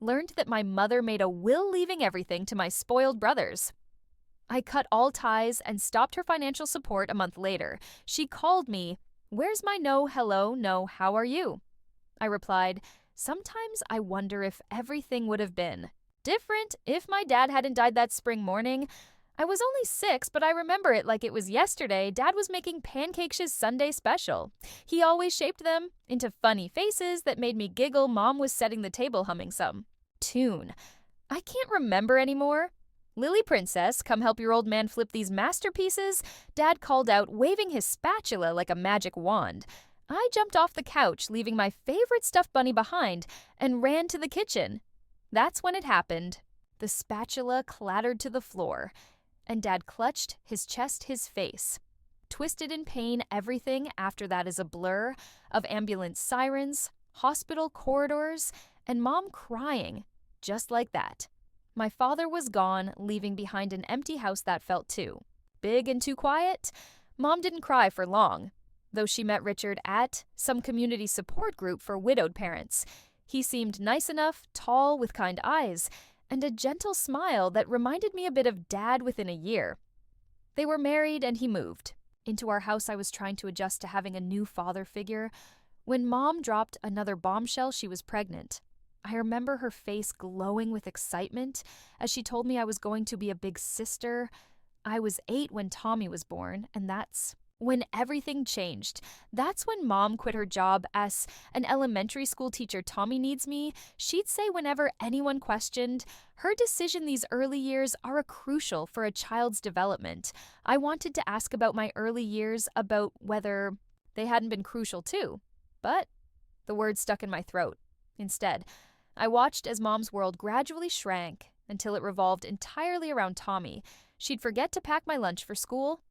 learned that my mother made a will leaving everything to my spoiled brothers. I cut all ties and stopped her financial support a month later. She called me, "Where's my no, hello, no, how are you?" I replied, "Sometimes I wonder if everything would have been different if my dad hadn't died that spring morning. I was only 6, but I remember it like it was yesterday. Dad was making pancakes Sunday special. He always shaped them into funny faces that made me giggle. Mom was setting the table humming some tune. I can't remember anymore. Lily Princess, come help your old man flip these masterpieces," Dad called out, waving his spatula like a magic wand. I jumped off the couch, leaving my favorite stuffed bunny behind, and ran to the kitchen. That's when it happened. The spatula clattered to the floor, and Dad clutched his chest, his face. Twisted in pain, everything after that is a blur of ambulance sirens, hospital corridors, and Mom crying, just like that. My father was gone, leaving behind an empty house that felt too big and too quiet. Mom didn't cry for long, though she met Richard at some community support group for widowed parents. He seemed nice enough, tall, with kind eyes, and a gentle smile that reminded me a bit of Dad within a year. They were married and he moved. Into our house, I was trying to adjust to having a new father figure. When Mom dropped another bombshell, she was pregnant. I remember her face glowing with excitement as she told me I was going to be a big sister. I was 8 when Tommy was born, and that's when everything changed. That's when Mom quit her job as an elementary school teacher. "Tommy needs me," she'd say whenever anyone questioned. Her decision these early years are crucial for a child's development. I wanted to ask about my early years, about whether they hadn't been crucial too, but the words stuck in my throat. Instead, I watched as Mom's world gradually shrank until it revolved entirely around Tommy. She'd forget to pack my lunch for school,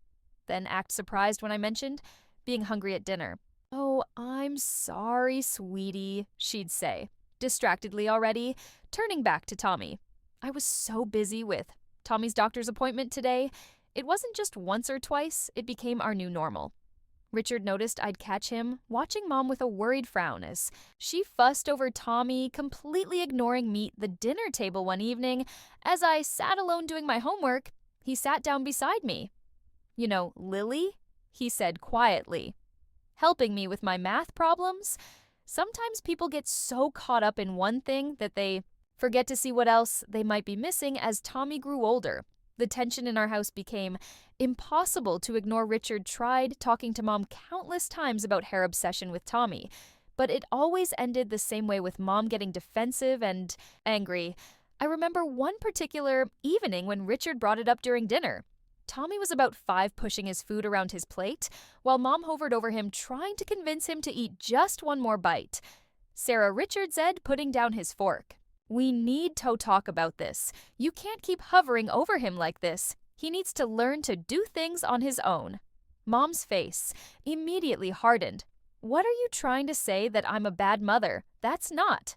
then act surprised when I mentioned being hungry at dinner. "Oh, I'm sorry, sweetie," she'd say, distractedly already, turning back to Tommy. I was so busy with Tommy's doctor's appointment today. It wasn't just once or twice, it became our new normal. Richard noticed I'd catch him watching Mom with a worried frown as she fussed over Tommy, completely ignoring me at the dinner table one evening. As I sat alone doing my homework, he sat down beside me. "You know, Lily," he said quietly, helping me with my math problems. Sometimes people get so caught up in one thing that they forget to see what else they might be missing. As Tommy grew older, the tension in our house became impossible to ignore. Richard tried talking to Mom countless times about her obsession with Tommy, but it always ended the same way, with Mom getting defensive and angry. I remember one particular evening when Richard brought it up during dinner. Tommy was about 5, pushing his food around his plate, while Mom hovered over him, trying to convince him to eat just one more bite. "Sarah," Richard said, putting down his fork, "we need to talk about this. You can't keep hovering over him like this. He needs to learn to do things on his own." Mom's face immediately hardened. "What are you trying to say, that I'm a bad mother? That's not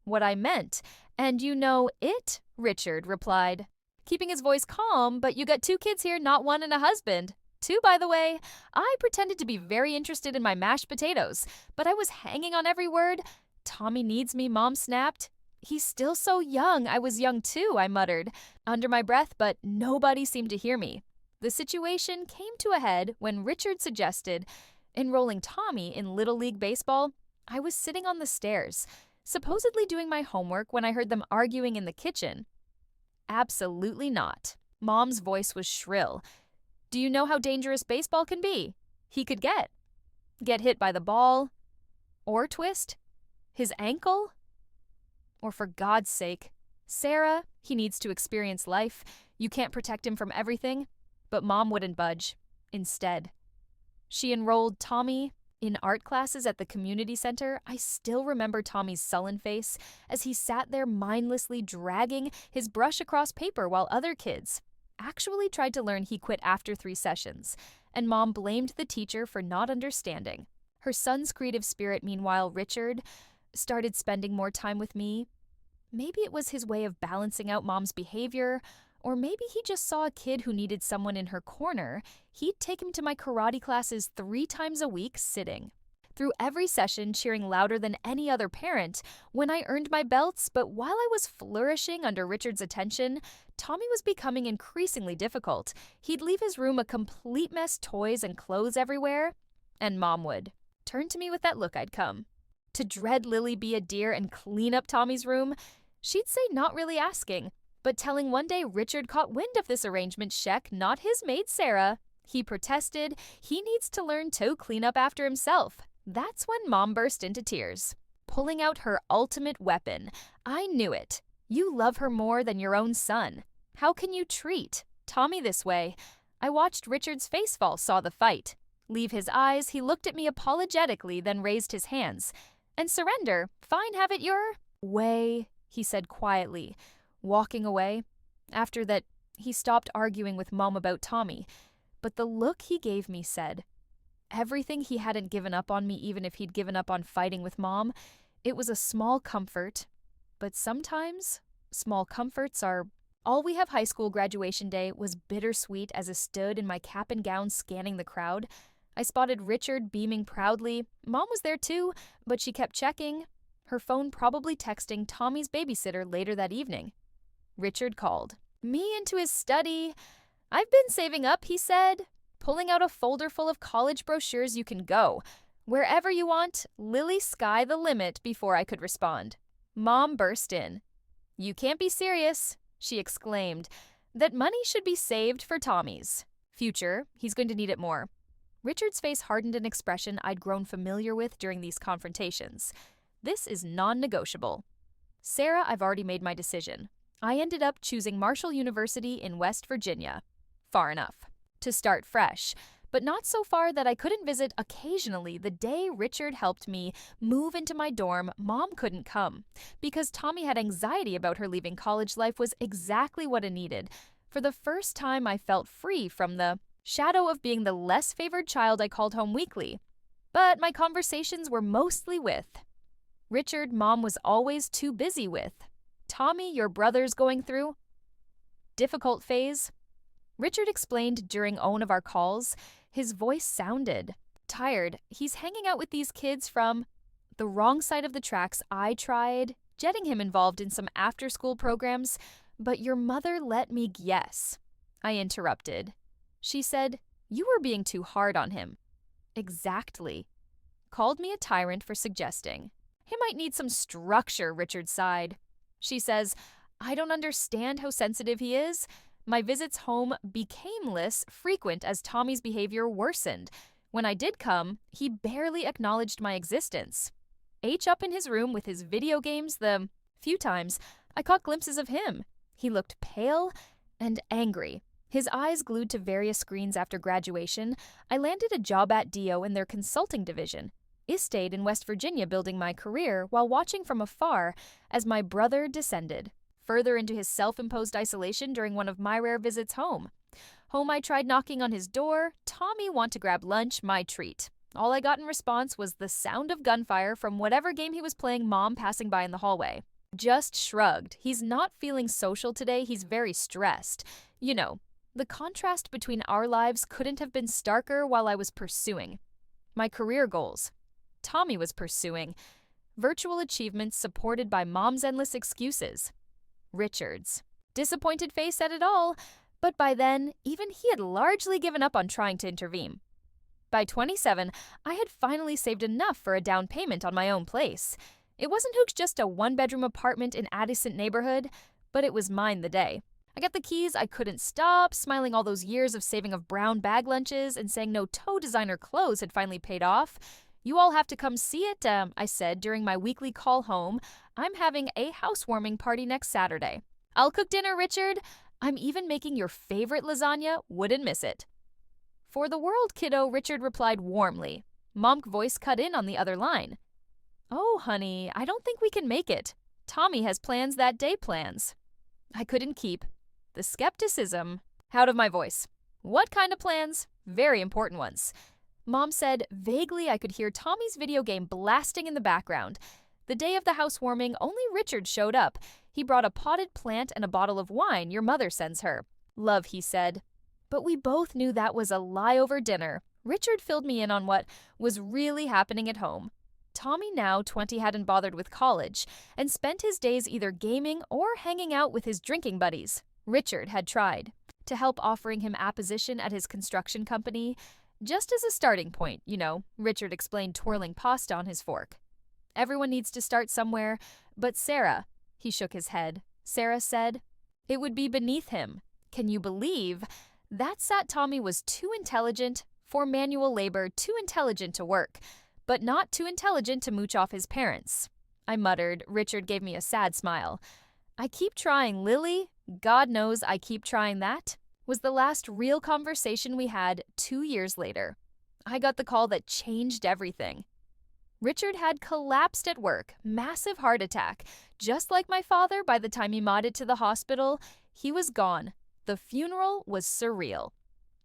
what I meant. And you know it," Richard replied, keeping his voice calm. "But you got 2 kids here, not 1, and a husband. 2, by the way." I pretended to be very interested in my mashed potatoes, but I was hanging on every word. "Tommy needs me," Mom snapped. "He's still so young." "I was young too," I muttered under my breath, but nobody seemed to hear me. The situation came to a head when Richard suggested enrolling Tommy in Little League Baseball. I was sitting on the stairs, supposedly doing my homework, when I heard them arguing in the kitchen. "Absolutely not." Mom's voice was shrill. "Do you know how dangerous baseball can be? He could get hit by the ball, or twist his ankle. Or for God's sake, Sarah, he needs to experience life. You can't protect him from everything." But Mom wouldn't budge. Instead, she enrolled Tommy in art classes at the community center. I still remember Tommy's sullen face as he sat there mindlessly dragging his brush across paper, while other kids actually tried to learn. He quit after 3 sessions, and Mom blamed the teacher for not understanding her son's creative spirit. Meanwhile, Richard started spending more time with me. Maybe it was his way of balancing out Mom's behavior, or maybe he just saw a kid who needed someone in her corner. He'd take him to my karate classes 3 times a week, sitting through every session cheering louder than any other parent when I earned my belts, but while I was flourishing under Richard's attention, Tommy was becoming increasingly difficult. He'd leave his room a complete mess, toys and clothes everywhere, and Mom would turn to me with that look I'd come to dread Lily be a dear and clean up Tommy's room. She'd say not really asking, but telling one day Richard caught wind of this arrangement Sheck, not his maid Sarah. He protested he needs to learn to clean up after himself. That's when Mom burst into tears, pulling out her ultimate weapon. I knew it. You love her more than your own son. How can you treat Tommy this way? I watched Richard's face fall, saw the fight. Leave his eyes, he looked at me apologetically, then raised his hands. And surrender. Fine, have it your way, he said quietly, walking away. After that, he stopped arguing with Mom about Tommy. But the look he gave me said everything. He hadn't given up on me even if he'd given up on fighting with Mom. It was a small comfort. But sometimes, small comforts are all we have. High school graduation day was bittersweet as I stood in my cap and gown scanning the crowd. I spotted Richard beaming proudly. Mom was there too, but she kept checking. Her phone probably texting Tommy's babysitter later that evening. Richard called me into his study. I've been saving up, he said, pulling out a folder full of college brochures. You can go wherever you want. Lily, sky the limit. Before I could respond, Mom burst in. You can't be serious, she exclaimed. That money should be saved for Tommy's future. He's going to need it more. Richard's face hardened, an expression I'd grown familiar with during these confrontations. This is non-negotiable. Sarah, I've already made my decision. I ended up choosing Marshall University in West Virginia. Far enough to start fresh, but not so far that I couldn't visit occasionally. The day Richard helped me move into my dorm, Mom couldn't come because Tommy had anxiety about her leaving. College life was exactly what I needed. For the first time, I felt free from the shadow of being the less favored child I called home weekly. But my conversations were mostly with Richard. Mom was always too busy with Tommy. Your brother's going through difficult phase, Richard explained during one of our calls. His voice sounded tired. He's hanging out with these kids from the wrong side of the tracks. I tried getting him involved in some after-school programs, but your mother let me guess. I interrupted. She said, you were being too hard on him. Exactly. Called me a tyrant for suggesting he might need some structure, Richard sighed. She says, I don't understand how sensitive he is. My visits home became less frequent as Tommy's behavior worsened. When I did come, he barely acknowledged my existence. Up in his room with his video games, the few times I caught glimpses of him. He looked pale and angry, his eyes glued to various screens. After graduation, I landed a job at DO in their consulting division. I stayed in West Virginia building my career while watching from afar as my brother descended further into his self-imposed isolation during one of my rare visits home. I tried knocking on his door. Tommy want to grab lunch, my treat. All I got in response was the sound of gunfire from whatever game he was playing. Mom passing by in the hallway just shrugged. He's not feeling social today. He's very stressed. You know, the contrast between our lives couldn't have been starker. While I was pursuing my career goals, Tommy was pursuing virtual achievements supported by Mom's endless excuses. Richard's disappointed face said it all, but by then, even he had largely given up on trying to intervene. By 27, I had finally saved enough for a down payment on my own place. It wasn't just a one-bedroom apartment in Addison neighborhood, but it was mine the day I got the keys. I couldn't stop smiling. All those years of saving of brown bag lunches and saying no toe designer clothes had finally paid off. You all have to come see it, I said during my weekly call home. I'm having a housewarming party next Saturday. I'll cook dinner, Richard. I'm even making your favorite lasagna. Wouldn't miss it. For the world, kiddo, Richard replied warmly. Mom's voice cut in on the other line. Oh, honey, I don't think we can make it. Tommy has plans that day. Plans I couldn't keep the skepticism out of my voice. What kind of plans? Very important ones. Mom said vaguely. I could hear Tommy's video game blasting in the background. The day of the housewarming, only Richard showed up. He brought a potted plant and a bottle of wine your mother sends her. Love, he said. But we both knew that was a lie over dinner. Richard filled me in on what was really happening at home. Tommy, now 20, hadn't bothered with college and spent his days either gaming or hanging out with his drinking buddies. Richard had tried to help, offering him a position at his construction company. Just as a starting point, Richard explained, twirling pasta on his fork. Everyone needs to start somewhere, but Sarah, he shook his head. Sarah said it would be beneath him. Can you believe that Tommy was too intelligent for manual labor, too intelligent to work, but not too intelligent to mooch off his parents? I muttered. Richard gave me a sad smile. I keep trying, Lily. God knows I keep trying. That was the last real conversation we had 2 years later. I got the call that changed everything. Richard had collapsed at work, massive heart attack. Just like my father, by the time he made it to the hospital, he was gone. The funeral was surreal.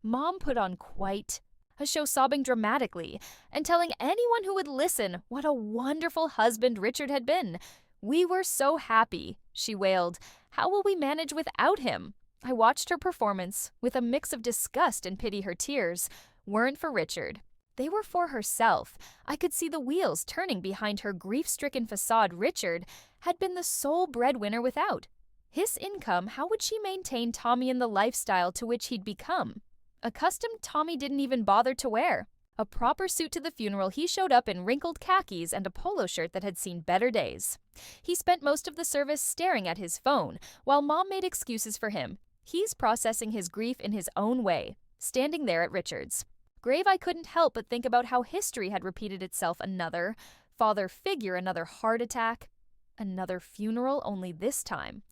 Mom put on quite a show, sobbing dramatically and telling anyone who would listen what a wonderful husband Richard had been. We were so happy, she wailed. How will we manage without him? I watched her performance with a mix of disgust and pity. Her tears weren't for Richard. They were for herself. I could see the wheels turning behind her grief-stricken facade. Richard had been the sole breadwinner. Without his income, how would she maintain Tommy in the lifestyle to which he'd become accustomed? Tommy didn't even bother to wear a proper suit to the funeral. He showed up in wrinkled khakis and a polo shirt that had seen better days. He spent most of the service staring at his phone, while Mom made excuses for him. He's processing his grief in his own way, standing there at Richard's grave. I couldn't help but think about how history had repeated itself. Another father figure, another heart attack, another funeral, only this time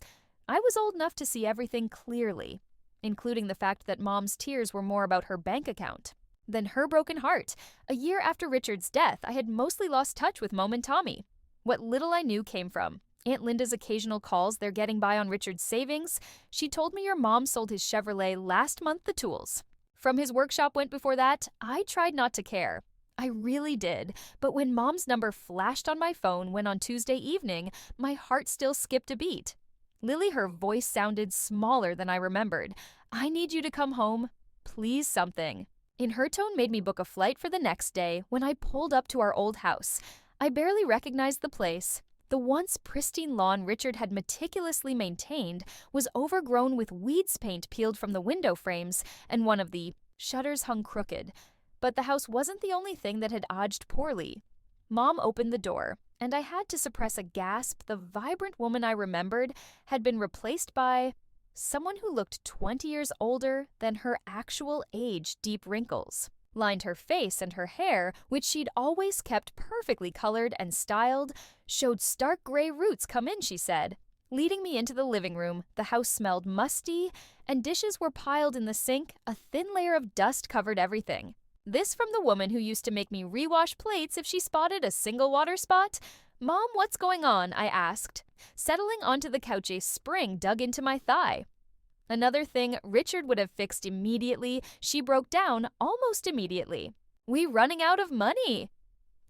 I was old enough to see everything clearly, including the fact that Mom's tears were more about her bank account than her broken heart. A year after Richard's death, I had mostly lost touch with Mom and Tommy. What little I knew came from Aunt Linda's occasional calls. They're getting by on Richard's savings. She told me your mom sold his Chevrolet last month. The tools from his workshop went before that. I tried not to care. I really did. But when Mom's number flashed on my phone when on Tuesday evening, my heart still skipped a beat. Lily, her voice sounded smaller than I remembered. I need you to come home. Please, something in her tone made me book a flight for the next day. When I pulled up to our old house, I barely recognized the place. The once pristine lawn Richard had meticulously maintained was overgrown with weeds. Paint peeled from the window frames, and one of the shutters hung crooked. But the house wasn't the only thing that had aged poorly. Mom opened the door, and I had to suppress a gasp. The vibrant woman I remembered had been replaced by someone who looked 20 years older than her actual age. Deep wrinkles lined her face, and her hair, which she'd always kept perfectly colored and styled, showed stark gray roots. Come in, she said, leading me into the living room. The house smelled musty, and dishes were piled in the sink. A thin layer of dust covered everything. This from the woman who used to make me rewash plates if she spotted a single water spot. Mom, what's going on? I asked, settling onto the couch. A spring dug into my thigh. Another thing Richard would have fixed immediately. She broke down almost immediately. We running out of money.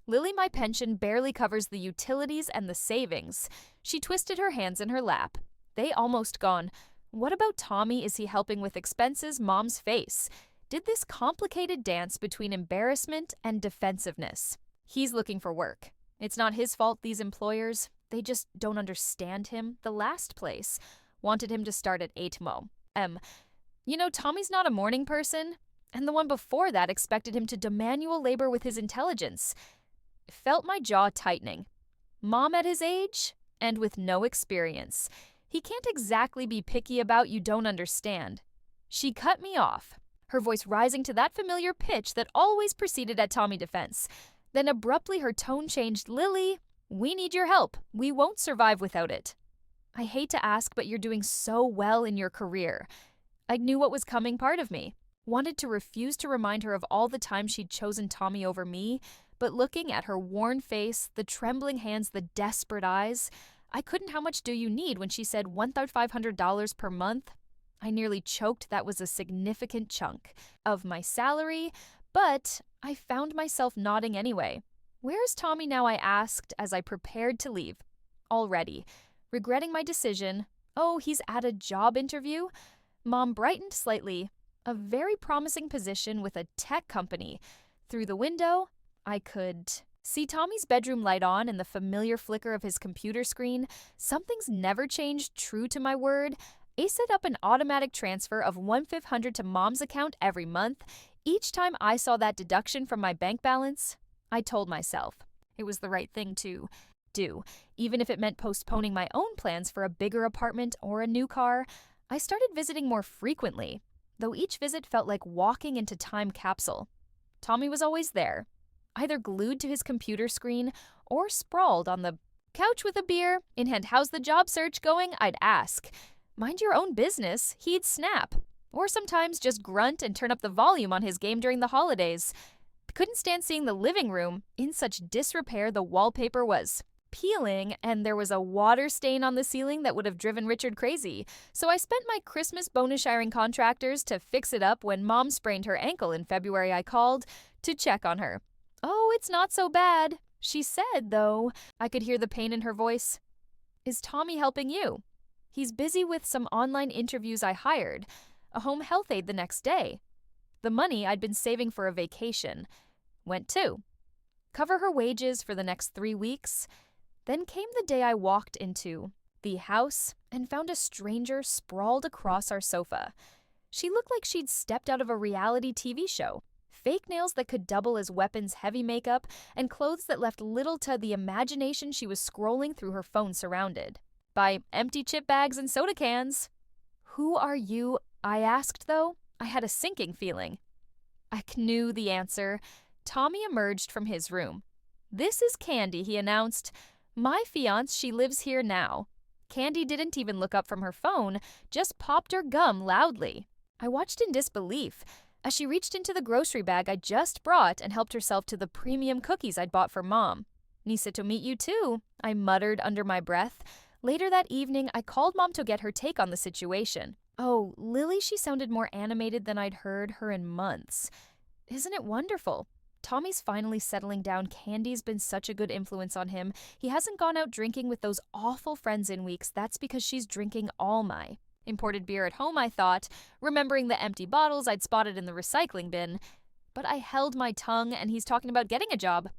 Lily, my pension barely covers the utilities and the savings. She twisted her hands in her lap. They almost gone. What about Tommy? Is he helping with expenses? Mom's face did this complicated dance between embarrassment and defensiveness. He's looking for work. It's not his fault. These employers, they just don't understand him. The last place wanted him to start at 8 mo. Tommy's not a morning person, and the one before that expected him to do manual labor with his intelligence. Felt my jaw tightening. Mom at his age, and with no experience. He can't exactly be picky about you don't understand. She cut me off, her voice rising to that familiar pitch that always preceded at Tommy defense. Then abruptly her tone changed. Lily, we need your help. We won't survive without it. I hate to ask, but you're doing so well in your career. I knew what was coming. Part of me wanted to refuse to remind her of all the time she'd chosen Tommy over me, but looking at her worn face, the trembling hands, the desperate eyes, I couldn't. How much do you need? When she said $1,500 per month, I nearly choked. That was a significant chunk of my salary, but I found myself nodding anyway. Where's Tommy now? I asked as I prepared to leave. Already regretting my decision. Oh, he's at a job interview? Mom brightened slightly. a very promising position with a tech company. Through the window, I could see Tommy's bedroom light on and the familiar flicker of his computer screen. Something's never changed, true to my word. I set up an automatic transfer of $1,500 to Mom's account every month. Each time I saw that deduction from my bank balance, I told myself it was the right thing to do. Even if it meant postponing my own plans for a bigger apartment or a new car, I started visiting more frequently, though each visit felt like walking into time capsule. Tommy was always there, either glued to his computer screen or sprawled on the couch with a beer in hand. How's the job search going? I'd ask. Mind your own business, he'd snap. Or sometimes just grunt and turn up the volume on his game during the holidays. Couldn't stand seeing the living room in such disrepair. The wallpaper was peeling and there was a water stain on the ceiling that would have driven Richard crazy. So I spent my Christmas bonus hiring contractors to fix it up. When Mom sprained her ankle in February, I called to check on her. "Oh, it's not so bad," she said, though I could hear the pain in her voice. "Is Tommy helping you?" "He's busy with some online interviews. I hired a home health aide the next day." The money I'd been saving for a vacation went to cover her wages for the next 3 weeks. Then came the day I walked into the house and found a stranger sprawled across our sofa. She looked like she'd stepped out of a reality TV show. Fake nails that could double as weapons, heavy makeup, and clothes that left little to the imagination. She was scrolling through her phone surrounded by empty chip bags and soda cans. "Who are you?" I asked, though I had a sinking feeling. I knew the answer. Tommy emerged from his room. "This is Candy," he announced. "My fiance, she lives here now." Candy didn't even look up from her phone, just popped her gum loudly. I watched in disbelief as she reached into the grocery bag I just brought and helped herself to the premium cookies I'd bought for Mom. "Nisa to meet you too," I muttered under my breath. Later that evening, I called Mom to get her take on the situation. "Oh, Lily," she sounded more animated than I'd heard her in months. "Isn't it wonderful? Tommy's finally settling down. Candy's been such a good influence on him. He hasn't gone out drinking with those awful friends in weeks. That's because she's drinking all my imported beer at home," I thought, remembering the empty bottles I'd spotted in the recycling bin. But I held my tongue, and he's talking about getting a job.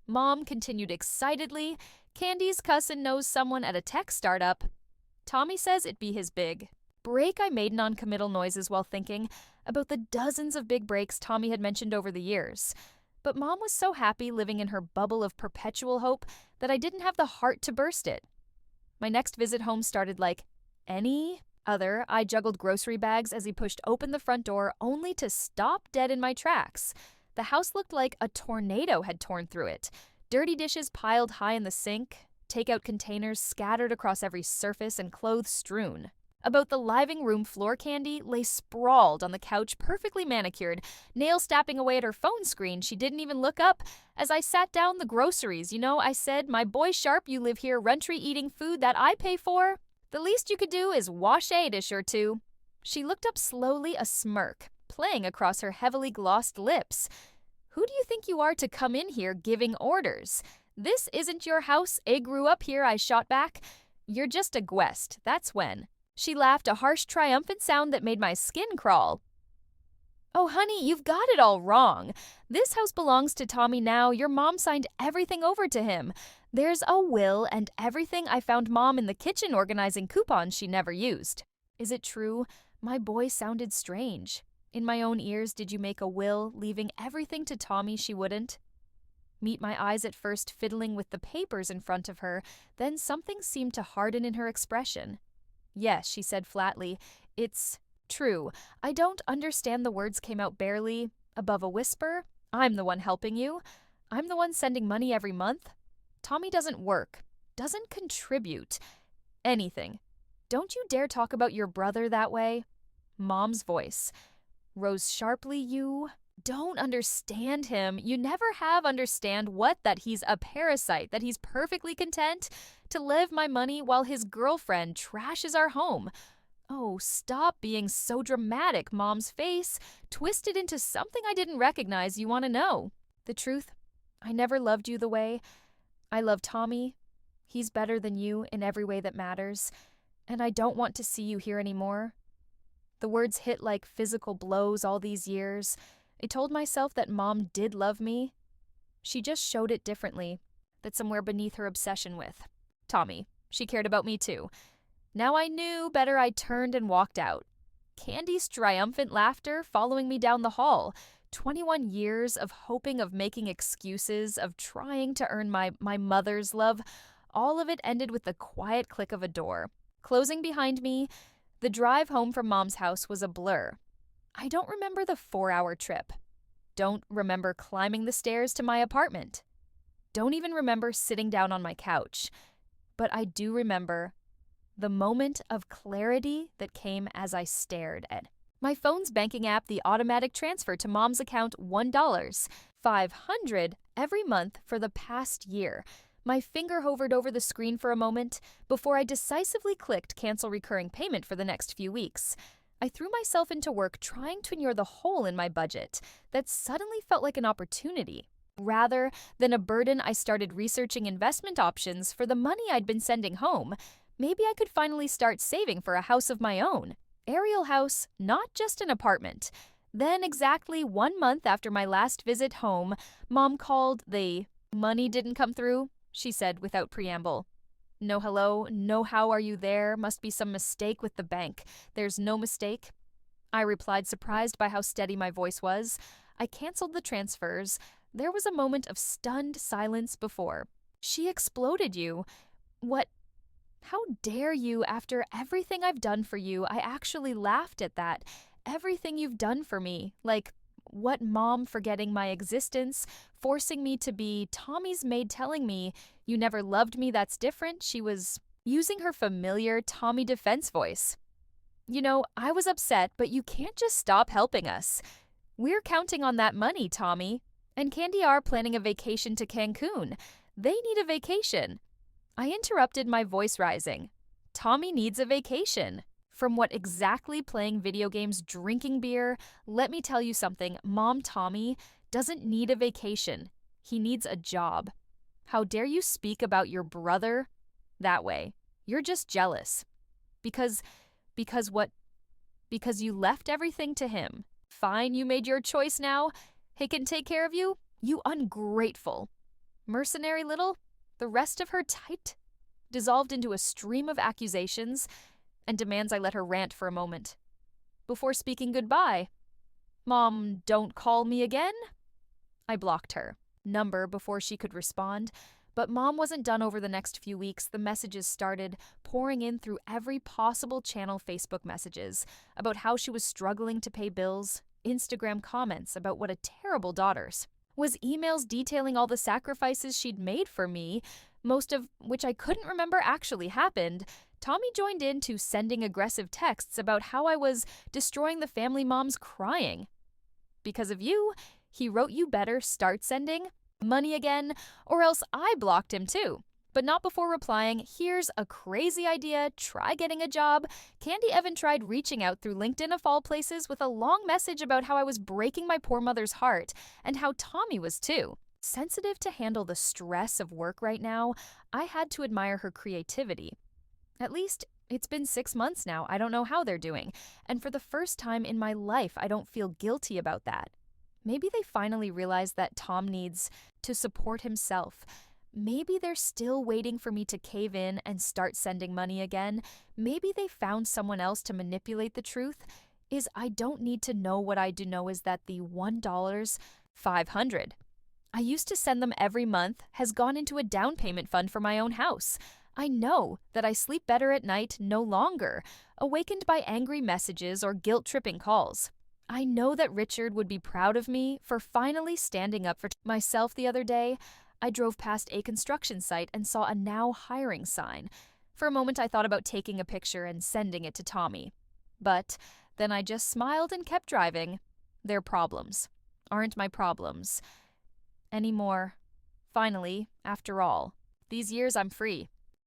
Mom continued excitedly. "Candy's cousin knows someone at a tech startup. Tommy says it'd be his big break." I made non-committal noises while thinking about the dozens of big breaks Tommy had mentioned over the years. But Mom was so happy living in her bubble of perpetual hope that I didn't have the heart to burst it. My next visit home started like any other. I juggled grocery bags as he pushed open the front door, only to stop dead in my tracks. The house looked like a tornado had torn through it. Dirty dishes piled high in the sink, takeout containers scattered across every surface, and clothes strewn. About the living room floor, Candy lay sprawled on the couch, perfectly manicured, nails tapping away at her phone screen. She didn't even look up as I sat down the groceries. "You know," I said, "my boy Sharp, you live here rent-free eating food that I pay for. The least you could do is wash a dish or two." She looked up slowly, a smirk playing across her heavily glossed lips. "Who do you think you are to come in here giving orders? This isn't your house. I grew up here," I shot back. "You're just a guest, that's when." She laughed, a harsh, triumphant sound that made my skin crawl. "Oh, honey, you've got it all wrong. This house belongs to Tommy now. Your mom signed everything over to him. There's a will and everything. I found Mom in the kitchen organizing coupons she never used." Is it true? My boy sounded strange. In my own ears, did you make a will, leaving everything to Tommy she wouldn't? Meet my eyes at first fiddling with the papers in front of her, then something seemed to harden in her expression. "Yes," she said flatly, "it's true. I don't understand." The words came out barely, above a whisper. "I'm the one helping you. I'm the one sending money every month. Tommy doesn't work, doesn't contribute anything. Don't you dare talk about your brother that way." Mom's voice rose sharply. "You don't understand him. You never have understand what? That he's a parasite, that he's perfectly content to live my money while his girlfriend trashes our home." "Oh, stop being so dramatic." Mom's face twisted into something I didn't recognize. "You want to know the truth? I never loved you the way I love Tommy. He's better than you in every way that matters, and I don't want to see you here anymore." The words hit like physical blows all these years. I told myself that Mom did love me. She just showed it differently, that somewhere beneath her obsession with Tommy, she cared about me too. Now I knew better. I turned and walked out. Candy's triumphant laughter following me down the hall. 21 years of hoping, of making excuses, of trying to earn my mother's love. All of it ended with the quiet click of a door. Closing behind me, the drive home from Mom's house was a blur. I don't remember the 4-hour trip. Don't remember climbing the stairs to my apartment. Don't even remember sitting down on my couch. But I do remember the moment of clarity that came as I stared at my phone's banking app, the automatic transfer to Mom's account, $1, $500 every month for the past year. My finger hovered over the screen for a moment before I decisively clicked cancel recurring payment for the next few weeks. I threw myself into work trying to ignore the hole in my budget that suddenly felt like an opportunity. Rather than a burden, I started researching investment options for the money I'd been sending home. Maybe I could finally start saving for a house of my own. Aerial house, not just an apartment. Then, exactly 1 month after my last visit home, Mom called. The money didn't come through, she said without preamble. No hello, no how are you there, must be some mistake with the bank. There's no mistake. I replied, surprised by how steady my voice was. I canceled the transfers. There was a moment of stunned silence before. She exploded. You. What? How dare you, after everything I've done for you? I actually laughed at that. Everything you've done for me. Like, what, Mom forgetting my existence, forcing me to be Tommy's maid, telling me, you never loved me, that's different. She was using her familiar Tommy defense voice. You know, I was upset, but you can't just stop helping us. We're counting on that money, Tommy. And Candy are planning a vacation to Cancun. They need a vacation. I interrupted, my voice rising. Tommy needs a vacation. From what exactly? Playing video games, drinking beer? Let me tell you something. Mom Tommy doesn't need a vacation. He needs a job. How dare you speak about your brother that way? You're just jealous. Because what? Because you left everything to him. Fine, you made your choice now. He can take care of you? You ungrateful. Mercenary little? The rest of her tight dissolved into a stream of accusations and demands I let her rant for a moment. Before speaking goodbye, Mom, don't call me again? I blocked her number before she could respond, but Mom wasn't done. Over the next few weeks, the messages started pouring in through every possible channel. Facebook messages about how she was struggling to pay bills, Instagram comments about what a terrible daughter's was, emails detailing all the sacrifices she'd made for me, most of which I couldn't remember actually happened. Tommy joined in to sending aggressive texts about how I was destroying the family. Mom's crying. Because of you, he wrote, you better start sending money again, or else. I blocked him too. But not before replying, here's a crazy idea, try getting a job. Candy even tried reaching out through LinkedIn of all places with a long message about how I was breaking my poor mother's heart, and how Tommy was too. Sensitive to handle the stress of work right now, I had to admire her creativity. At least, it's been 6 months now. I don't know how they're doing. And for the first time in my life, I don't feel guilty about that. Maybe they finally realized that Tom needs to support himself. Maybe they're still waiting for me to cave in and start sending money again. Maybe they found someone else to manipulate the truth. I don't need to know. What I do know is that the $1, $500 I used to send them every month has gone into a down payment fund for my own house. I know that I sleep better at night no longer, awakened by angry messages or guilt-tripping calls. I know that Richard would be proud of me for finally standing up for myself. The other day, I drove past a construction site and saw a now hiring sign. For a moment, I thought about taking a picture and sending it to Tommy. But then I just smiled and kept driving. Their problems aren't my problems anymore. Finally, after all these years, I'm free.